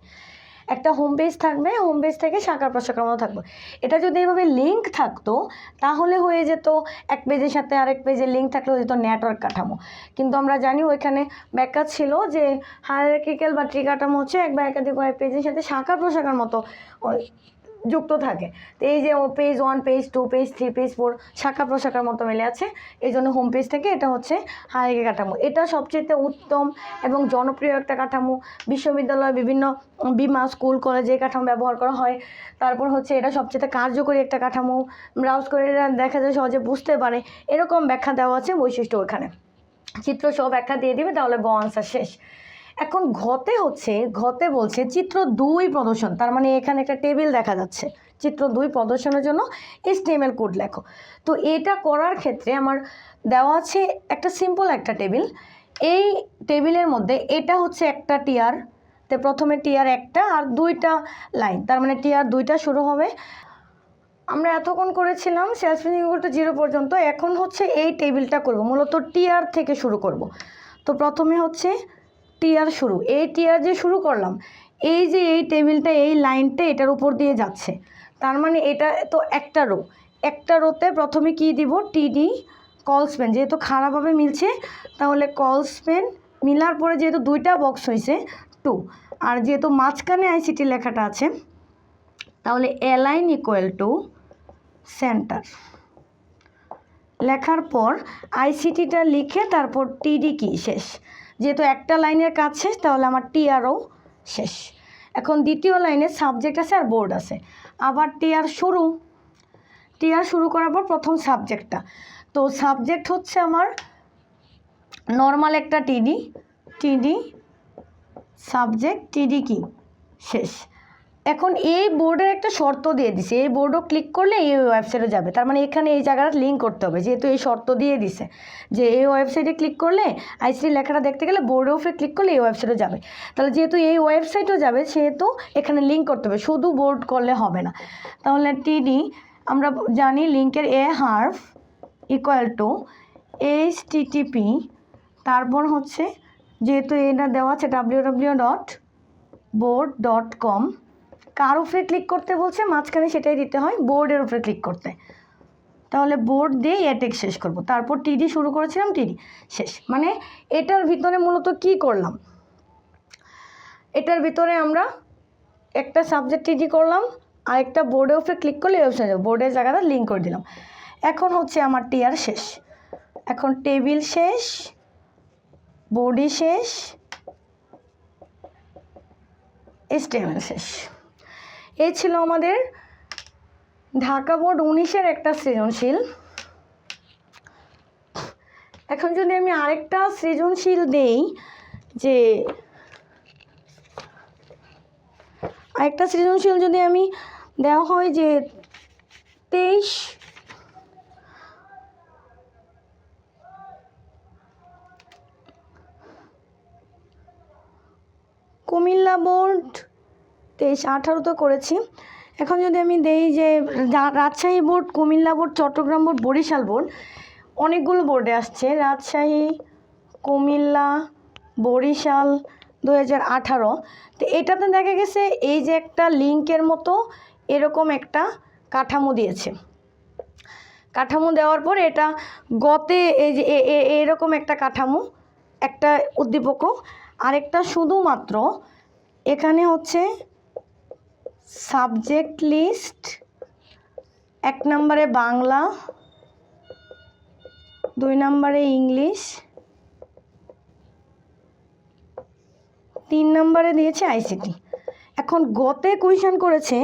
একটা হোম পেজ থাকবে, হোম পেজ থেকে শাখা প্রশাখার মতো থাকবে। এটা যদি এইভাবে লিঙ্ক থাকতো তাহলে হয়ে যেত এক পেজের সাথে আরেক পেজের লিঙ্ক থাকলে হয়ে যেত নেটওয়ার্ক কাঠামো। কিন্তু আমরা জানি ওইখানে ব্যাখ্যা ছিল যে হায়ারার্কিক্যাল বা ট্রি কাঠামো হচ্ছে এক বা একাধিক ওয়েব পেজের সাথে শাখা প্রশাখার মতো যুক্ত থাকে। তো এই যে পেজ 1, পেজ 2, পেজ 3, পেজ 4 শাখা প্রশাখার মতো মিলে আছে, এই জন্য হোম পেজ থেকে এটা হচ্ছে হায়ারার্কি কাঠামো। এটা সবচেয়ে উত্তম এবং জনপ্রিয় একটা কাঠামো। বিশ্ববিদ্যালয়, বিভিন্ন বিমা, স্কুল, কলেজে এই কাঠামো ব্যবহার করা হয়। তারপর হচ্ছে এটা সবচেয়ে কার্যকরী একটা কাঠামো, ব্রাউজ করে দেখা যায় সহজে বুঝতে পারে, এরকম ব্যাখ্যা দেওয়া আছে বৈশিষ্ট্য। ওইখানে চিত্র সহ ব্যাখ্যা দিয়ে দিবে, তাহলে গ আনসার শেষ। এখন ঘতে বলছে চিত্র 2 প্রদর্শন, তার মানে এখানে একটা টেবিল দেখা যাচ্ছে। চিত্র 2 প্রদর্শনের জন্য HTML কোড লেখো। তো এটা করার ক্ষেত্রে আমার দেওয়া আছে একটা সিম্পল একটা টেবিল। এই টেবিলের মধ্যে এটা হচ্ছে একটা টিয়ার, তো প্রথমে টিয়ার একটা আর 2টা লাইন, তার মানে টিয়ার 2টা শুরু হবে। আমরা এতক্ষণ করেছিলাম সেলস ফিনিশিং ইকুয়াল টু 0 পর্যন্ত। এখন হচ্ছে এই টেবিলটা করব, মূলত টিয়ার থেকে শুরু করব। তো প্রথমে হচ্ছে টিয়ার শুরু, এই টিয়ার যে শুরু করলাম, এই যে এই টেবিলটা, এই লাইনটা এটার উপর দিয়ে যাচ্ছে, তার মানে এটা তো একটা রোতে প্রথমে কি দিব, TD কলস্পেন, যেহেতু খারাপভাবে মিলছে তাহলে কলস্পেন মিলার পরে যেহেতু 2টা বক্স হয়েছে 2, আর যেহেতু মাঝখানে ICT লেখাটা আছে তাহলে অ্যালাইন ইকুয়াল টু সেন্টার লেখার পর ICTটা লিখে তারপর TD কি শেষ। যেহেতু একটা লাইনের কাজ শেষ তাহলে আমার TRও শেষ। এখন দ্বিতীয় লাইনে সাবজেক্ট আছে আর বোর্ড আছে, আবার টিআর শুরু করার পর প্রথম সাবজেক্টটা, তো সাবজেক্ট হচ্ছে আমার নর্মাল একটা TD সাবজেক্ট, TD কি শেষ। এখন এই বোর্ডের একটা শর্ত দিয়ে দিছে, এই বোর্ডও ক্লিক করলে এই ওয়েবসাইটে যাবে, তার মানে এখানে এই জায়গাটা লিঙ্ক করতে হবে, যেহেতু এই শর্ত দিয়ে দিছে যে এই ওয়েবসাইটে ক্লিক করলে ICT লেখাটা দেখতে গেলে বোর্ডের উপরে ক্লিক করলে এই ওয়েবসাইটে যাবে। তাহলে যেহেতু এই ওয়েবসাইটও যাবে সেহেতু এখানে লিঙ্ক করতে হবে, শুধু বোর্ড করলে হবে না। তাহলে TD আমরা জানি লিঙ্কের A হার্ফ ইকুয়াল টু HTTP, তারপর হচ্ছে যেহেতু এটা দেওয়া আছে www.board.com, কার উপরে ক্লিক করতে বলছে মাঝখানে সেটাই দিতে হয়, বোর্ডের উপরে ক্লিক করতে। তাহলে বোর্ড দিয়ে এটেক শেষ করব, তারপর TD শুরু করেছিলাম, TD শেষ। মানে এটার ভিতরে মূলত কি করলাম, এটার ভিতরে আমরা একটা সাবজেক্ট TD করলাম আর একটা বোর্ডের উপরে ক্লিক করলে বোর্ডের জায়গাটা লিঙ্ক করে দিলাম। এখন হচ্ছে আমার টিআর শেষ, এখন টেবিল শেষ, বডি শেষ, HTML শেষ। এই ছিল আমাদের ঢাকা বোর্ড 19-এর একটা সৃজনশীল। এখন যদি আমি আরেকটা সৃজনশীল দেই, যে আরেকটা সৃজনশীল যদি আমি দেওয়া হয় যে 23 কুমিল্লা বোর্ড 23-18 তো করেছি। এখন যদি আমি দেই যে Rajshahi board, Comilla board, Chittagong board, Barishal board, অনেকগুলো বোর্ডে আসছে। রাজশাহী, কুমিল্লা, বরিশাল 2018। তো এটাতে দেখা গেছে এই যে একটা লিঙ্কের মতো এরকম একটা কাঠামো দিয়েছে। কাঠামো দেওয়ার পর এটা গতে এই যে এরকম একটা কাঠামো, একটা উদ্দীপক, আরেকটা শুধুমাত্র এখানে হচ্ছে সাবজেক্ট লিস্ট, 1 নম্বরে বাংলা, 2 নম্বরে ইংলিশ, 3 নম্বরে দিয়েছে আইসিটি। এখন গতে কোয়েশ্চেন করেছে,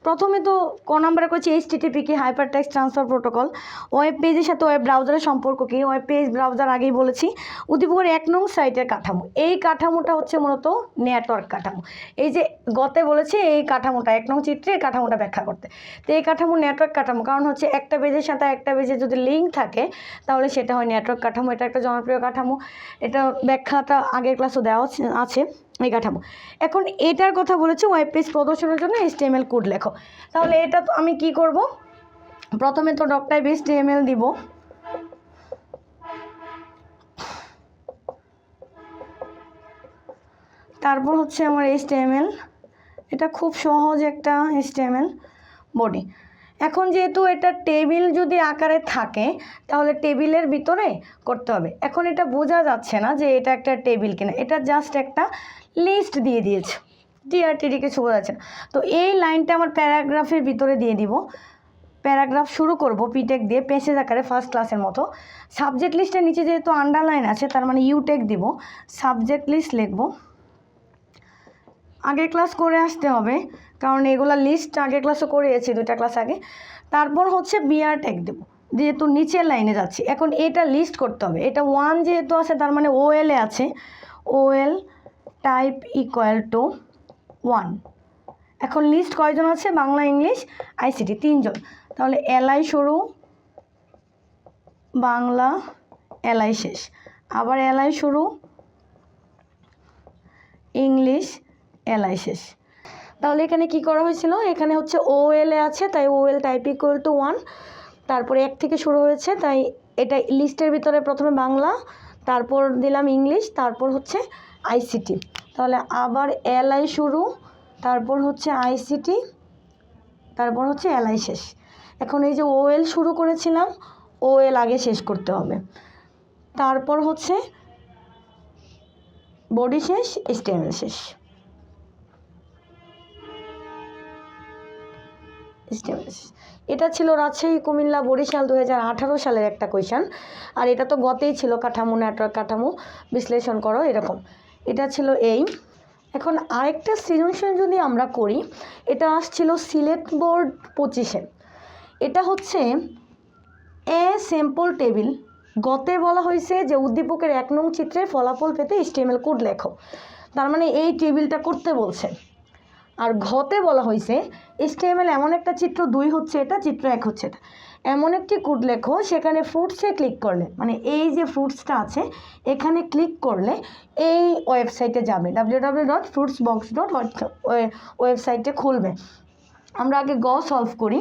প্রথমে তো ক নাম্বারে করেছে এইচটিটিপি কি, hyper text transfer protocol. Web পেজের সাথে ওয়েব ব্রাউজারের সম্পর্ক কী, ওয়েব পেজ ব্রাউজার আগেই বলেছি। উদ্দীপকের 1 নং সাইটের কাঠামো, এই কাঠামোটা হচ্ছে মূলত নেটওয়ার্ক কাঠামো। এই যে গতে বলেছে এই কাঠামোটা 1 নং চিত্রে এই কাঠামোটা ব্যাখ্যা করতে। তো এই কাঠামো নেটওয়ার্ক কাঠামো, কারণ হচ্ছে একটা পেজের সাথে একটা পেজে যদি লিঙ্ক থাকে তাহলে সেটা হয় নেটওয়ার্ক কাঠামো। এটা একটা জনপ্রিয় কাঠামো, এটা ব্যাখ্যাটা আগের ক্লাসও দেওয়া আছে এই কাঠামো। এখন এটার কথা বলেছে ওয়েব পেজ প্রদর্শনের জন্য HTML কোড লেখো। তাহলে এটা তো আমি কি করব, প্রথমে তো ডক টাইপ HTML দিব, তারপর হচ্ছে আমার HTML, এটা খুব সহজ একটা HTML বডি। এখন যেহেতু এটা টেবিল যদি আকারে থাকে তাহলে টেবিলের ভিতরে করতে হবে। এখন এটা বোঝা যাচ্ছে না যে এটা একটা টেবিল কিনা, এটা জাস্ট একটা লিস্ট দিয়ে দিয়েছে, TRTD কিছু বোঝা যাচ্ছে না। তো এই লাইনটা আমার প্যারাগ্রাফের ভিতরে দিয়ে দিব। প্যারাগ্রাফ শুরু করব পিটেক দিয়ে, পেসেজ আকারে, ফার্স্ট ক্লাসের মতো। সাবজেক্ট লিস্টের নিচে যেহেতু আন্ডারলাইন আছে তার মানে ইউটেক দিব, সাবজেক্ট লিস্ট লিখব। আগের ক্লাস করে আসতে হবে কারণ এগুলা লিস্ট আগের ক্লাসও করেছি 2টা ক্লাস আগে। তারপর হচ্ছে বিআর ট্যাগ দেবো যেহেতু নিচের লাইনে যাচ্ছি। এখন এটা লিস্ট করতে হবে, এটা 1 যেহেতু আছে তার মানে OL এ আছে, OL টাইপ ইকুয়াল টু 1। এখন লিস্ট কয়জন আছে, বাংলা, ইংলিশ, আইসিটি 3 জন। তাহলে LI শুরু, বাংলা, LI শেষ, আবার LI শুরু, ইংলিশ, LI শেষ। তাহলে এখানে কি করা হয়েছিল, এখানে হচ্ছে OL এ আছে তাই OL টাইপ ইকুয়াল টু 1, তারপরে 1 থেকে শুরু হয়েছে তাই এটা লিস্টের ভিতরে প্রথমে বাংলা, তারপর দিলাম ইংলিশ, তারপর হচ্ছে আইসিটি। তাহলে আবার LI শুরু, তারপর হচ্ছে আইসিটি, তারপর হচ্ছে LI শেষ। এখন এই যে OL শুরু করেছিলাম, OL আগে শেষ করতে হবে, তারপর হচ্ছে বডি শেষ, HTML শেষ। এটা ছিল রাজশাহী, কুমিল্লা, বরিশাল 2018 সালের একটা কোয়েশ্চেন। আর এটা তো গতেই ছিল, কাঠামো, নেটওয়ার্ক কাঠামো বিশ্লেষণ করো এরকম, এটা ছিল এই। এখন আরেকটা সৃজনশীল যদি আমরা করি, এটা আসছিল সিলেট বোর্ড 25-এ। এটা হচ্ছে স্যাম্পল টেবিল। গতে বলা হয়েছে যে উদ্দীপকের 1 নং চিত্রের ফলাফল পেতে HTML কোড লেখো, তার মানে এই টেবিলটা করতে বলছে। আর ঘতে বলা হয়েছে HTML এমন একটা চিত্র 2 হচ্ছে এটা, চিত্র 1 হচ্ছে এটা, এমন একটি কোড লেখো সেখানে ফ্রুটসে ক্লিক করলে, মানে এই যে ফ্রুটসটা আছে এখানে ক্লিক করলে এই ওয়েবসাইটে যাবে, www.fruitsbox.org ওয়েবসাইটে খুলবে। আমরা আগে সলভ করি।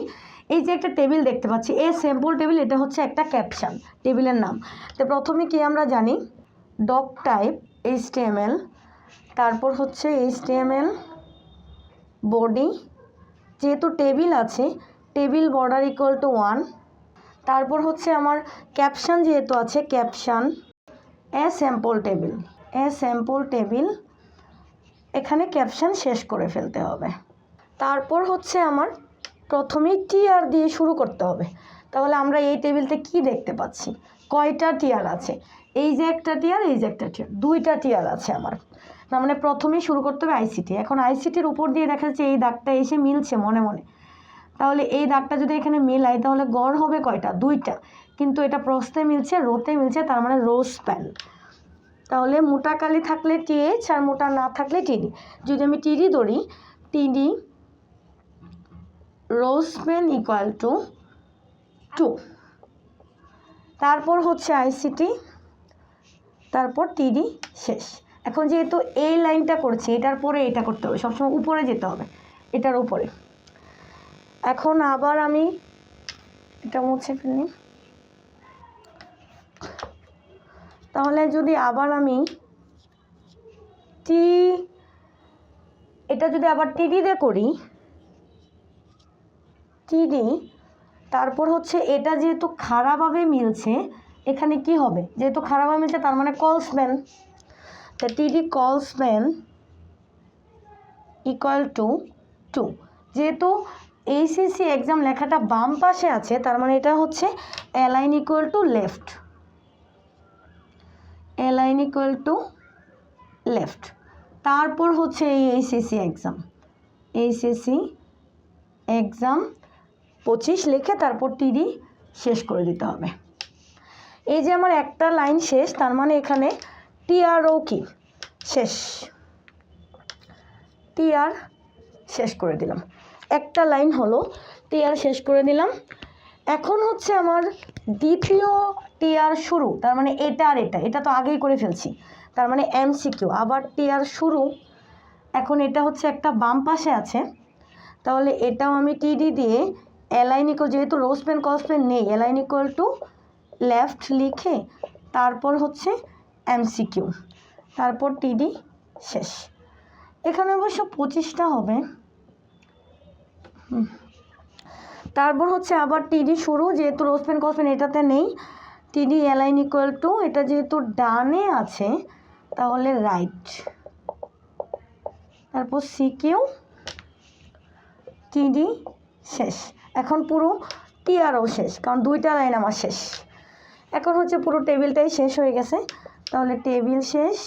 এই যে একটা টেবিল দেখতে পাচ্ছি, স্যাম্পল টেবিল, এটা হচ্ছে একটা ক্যাপশন, টেবিলের নাম। তো প্রথমে কি আমরা জানি, ডক টাইপ HTML, তারপর হচ্ছে HTML বডি, যেহেতু টেবিল আছে টেবিল বর্ডার ইকুয়াল টু 1, তারপর হচ্ছে আমার ক্যাপশন যেহেতু আছে ক্যাপশন, স্যাম্পল টেবিল, এখানে ক্যাপশন শেষ করে ফেলতে হবে। তারপর হচ্ছে আমার প্রথমেই টিআর দিয়ে শুরু করতে হবে। তাহলে আমরা এই টেবিলতে কি দেখতে পাচ্ছি, কয়টা টিআর আছে, এই যে একটা টিআর, এই যে একটা টিআর, 2টা টিআর আছে আমার। তার মানে প্রথমেই শুরু করতে হবে আইসিটি। এখন আইসিটির উপর দিয়ে দেখা যাচ্ছে এই দাগটা এসে মিলছে মনে মনে, তাহলে এই দাগটা যদি এখানে মিলাই তাহলে গড় হবে কয়টা, 2টা, কিন্তু এটা প্রস্থে মিলছে, রোতে মিলছে, তার মানে রো স্প্যান। তাহলে মোটা কালি থাকলে TH আর মোটা না থাকলে TD। যদি আমি TD ধরি, TD rho span equal to 2, তারপর হচ্ছে আইসিটি, তারপর TD শেষ। এখন যেহেতু এই লাইনটা করছি, এটার পরে এটা করতে হবে, সবসময় উপরে যেতে হবে, এটার উপরে। এখন আবার আমি এটা মুছে ফেলি। তাহলে যদি আবার আমি এটা যদি আবার টিডি দিয়ে করি, টিডি, তারপর হচ্ছে এটা যেহেতু খাড়াভাবে মিলছে, এখানে কি হবে, যেহেতু খাড়াভাবে মিলছে তার মানে কলসম্যান, তা টিডি কলসম্যান ইকুয়াল টু 2। যেহেতু এইচএসসি এক্সাম লেখাটা বাম পাশে আছে, তার মানে এটা হচ্ছে align equal to left, align equal to left. তারপর হচ্ছে এই এইচএসসি এক্সাম 25 লিখে তারপর টিডি শেষ করে দিতে হবে। এই যে আমার একটা লাইন শেষ, তার মানে এখানে টিআরও কি শেষ, টিআর শেষ করে দিলাম, একটা লাইন হলো, টিআর শেষ করে দিলাম। এখন হচ্ছে আমার দ্বিতীয় টিআর শুরু, তার মানে এটা আর এটা তো আগেই করে ফেলছি, তার মানে এমসিকিউ, আবার টিআর শুরু। এখন এটা হচ্ছে একটা বাম পাশে আছে, তাহলে এটাও আমি টিডি দিয়ে অ্যালাইন ইকুয়াল, যেহেতু রোজ পেন কস পেন নেই, অ্যালাইন ইকুয়াল টু লেফট লিখে তারপর হচ্ছে এমসিকিউ, তারপর টিডি শেষ। এখানে অবশ্য 25টা হবে। তারপর হচ্ছে আবার টিডি শুরু, যেহেতু রোজ পেন কস পেন এটাতে নেই, টিডি অ্যালাইন ইকুয়াল টু, এটা যেহেতু ডানে আছে তাহলে রাইট, তারপর সিকিউ, টিডি শেষ। এখন পুরো টিআরও শেষ, কারণ দুইটা লাইন আমার শেষ। এখন হচ্ছে পুরো টেবিলটাই শেষ হয়ে গেছে, তাহলে টেবিল শেষ,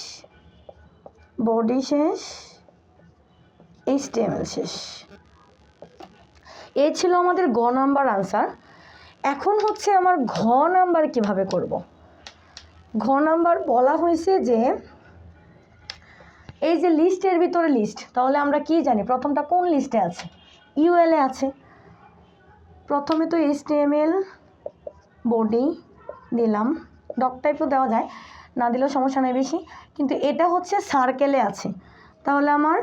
বডি শেষ, এইচটিএমএল শেষ। এই ছিল আমাদের গ নাম্বার আনসার। এখন হচ্ছে আমার ঘ নাম্বার কিভাবে করব। ঘ নাম্বার বলা হয়েছে যে এই যে লিস্টের ভিতরে লিস্ট, তাহলে আমরা কি জানি প্রথমটা কোন লিস্টে আছে, ইউএল এ আছে। প্রথমে তো এইচটিএমএল বডি দিলাম, ডক টাইপও দেওয়া যায়, না দিলেও সমস্যা নেই বেশি, কিন্তু এটা হচ্ছে সার্কেলে আছে, তাহলে আমার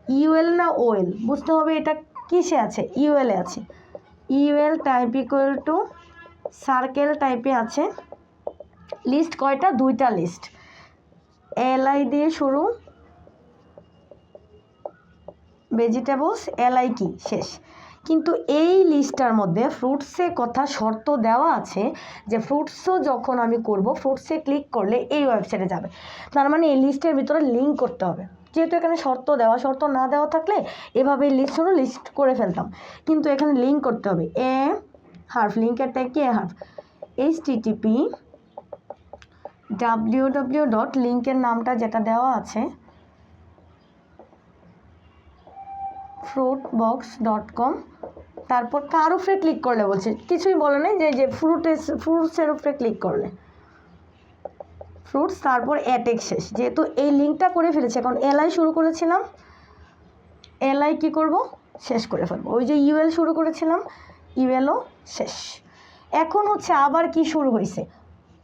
ইউএল না ওএল বুঝতে হবে, এটা কিসে আছে, ইউএল এ আছে। UL type equal to circle টাইপে আছে। লিস্ট কয়টা, দুইটা লিস্ট, এলআই দিয়ে শুরু, ভেজিটেবলস, এলআই কি শেষ। কিন্তু এই লিস্টটার মধ্যে ফ্রুটসে কথা শর্ত দেওয়া আছে যে ফ্রুটসও যখন আমি করব, ফ্রুটসে ক্লিক করলে এই ওয়েবসাইটে যাবে, তার মানে এই লিস্টের ভিতরে লিঙ্ক করতে হবে। যেহেতু এখানে শর্ত দেওয়া, শর্ত না দেওয়া থাকলে এভাবে লিস্ট করে ফেলতাম, কিন্তু এখানে লিঙ্ক করতে হবে, এ হার্ফ, লিঙ্কের টাইপ কি, এ হার্ফ, http www. লিঙ্কের নামটা যেটা দেওয়া আছে fruitbox.com, তারপর কার উপরে ক্লিক করলে বলছে, কিছুই বলে নাই, যে ফ্রুটসের উপরে ক্লিক করলে ফ্রুটস, তারপর অ্যাটেক শেষ। যেহেতু এই লিঙ্কটা করে ফেলেছে, এখন এলআই শুরু করেছিলাম, এলআই কি করব, শেষ করে ফেলবো। ওই যে ইউএল শুরু করেছিলাম, ইউএলও শেষ। এখন হচ্ছে আবার কি শুরু হয়েছে,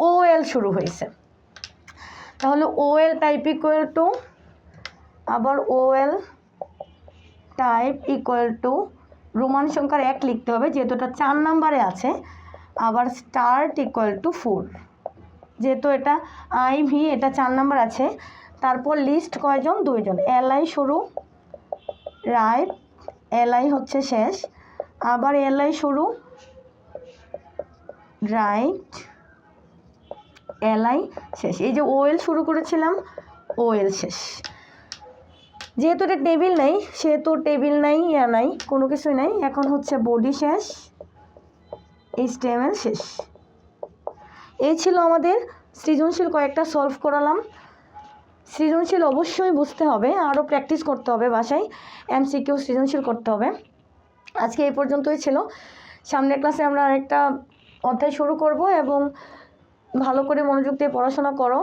ওএল শুরু হয়েছে, তাহলে ওএল টাইপ ইকুয়াল টু, আবার OL type equal to, Roman সংখ্যার 1 লিখতে হবে যেহেতু এটা 4 নাম্বারে আছে, আবার স্টার্ট ইকুয়াল টু 4, যেহেতু এটা আইভি, এটা 4 নাম্বার আছে। তারপর লিস্ট কয়জন, 2 জন, এলআই শুরু, রাইট, এলআই হচ্ছে শেষ, আবার এলআই শুরু, রাইট, এলআই শেষ। এই যে ওএল শুরু করেছিলাম, ওএল শেষ। যেহেতু এটা টেবিল নাই, সেহেতু টেবিল নাই, নাই, কোনো কিছুই নাই। এখন হচ্ছে বডি শেষ, এইচটিএমএল শেষ। এই ছিল আমাদের সৃজনশীল, কয়েকটা সলভ করালাম। সৃজনশীল অবশ্যই বুঝতে হবে, আরও প্র্যাকটিস করতে হবে বাসায়, এমসিকিউ সৃজনশীল করতে হবে। আজকে এই পর্যন্তই ছিল, সামনের ক্লাসে আমরা আরেকটা অধ্যায় শুরু করব, এবং ভালো করে মনোযোগ দিয়ে পড়াশোনা করো।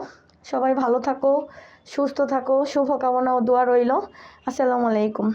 সবাই ভালো থাকো, সুস্থ থাকো, শুভকামনা ও দোয়া রইল। আসসালামু আলাইকুম।